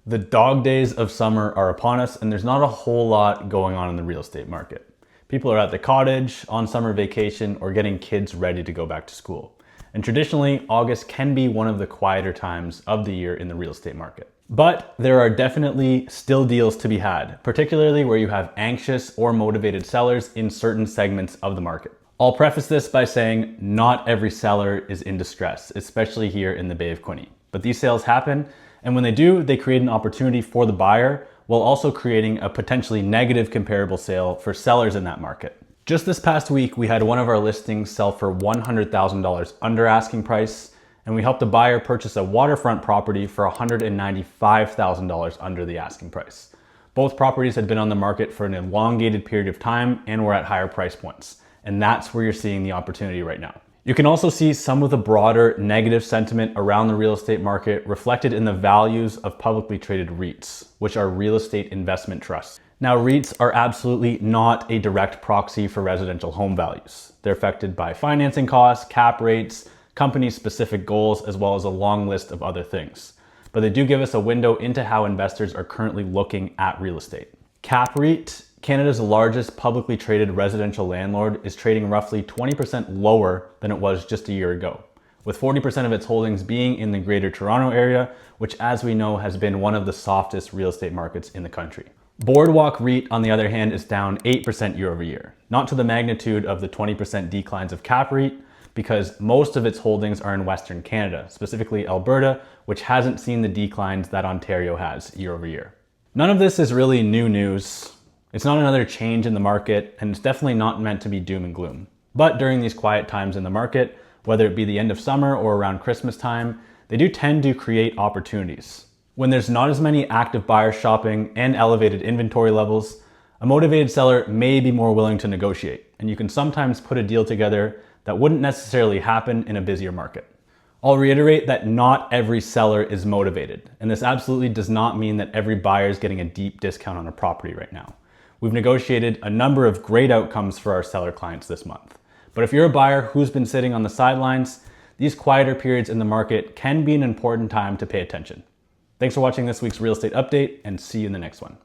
The dog days of summer are upon us, and there's not a whole lot going on in the real estate market. People are at the cottage, on summer vacation, or getting kids ready to go back to school. And traditionally, August can be one of the quieter times of the year in the real estate market. But there are definitely still deals to be had, particularly where you have anxious or motivated sellers in certain segments of the market. I'll preface this by saying not every seller is in distress, especially here in the Bay of Quinte. But these sales happen, and when they do, they create an opportunity for the buyer while also creating a potentially negative comparable sale for sellers in that market. Just this past week, we had one of our listings sell for $100,000 under asking price, and we helped a buyer purchase a waterfront property for $195,000 under the asking price. Both properties had been on the market for an elongated period of time and were at higher price points, and that's where you're seeing the opportunity right now. You can also see some of the broader negative sentiment around the real estate market reflected in the values of publicly traded REITs, which are real estate investment trusts. Now, REITs are absolutely not a direct proxy for residential home values. They're affected by financing costs, cap rates, company-specific goals, as well as a long list of other things. But they do give us a window into how investors are currently looking at real estate. CAPREIT, Canada's largest publicly traded residential landlord, is trading roughly 20% lower than it was just a year ago, with 40% of its holdings being in the Greater Toronto area, which, as we know, has been one of the softest real estate markets in the country. Boardwalk REIT, on the other hand, is down 8% year over year, not to the magnitude of the 20% declines of CAPREIT, because most of its holdings are in Western Canada, specifically Alberta, which hasn't seen the declines that Ontario has year over year. None of this is really new news. It's not another change in the market, and it's definitely not meant to be doom and gloom. But during these quiet times in the market, whether it be the end of summer or around Christmas time, they do tend to create opportunities. When there's not as many active buyers shopping and elevated inventory levels, a motivated seller may be more willing to negotiate, and you can sometimes put a deal together that wouldn't necessarily happen in a busier market. I'll reiterate that not every seller is motivated, and this absolutely does not mean that every buyer is getting a deep discount on a property right now. We've negotiated a number of great outcomes for our seller clients this month. But if you're a buyer who's been sitting on the sidelines, these quieter periods in the market can be an important time to pay attention. Thanks for watching this week's real estate update, and see you in the next one.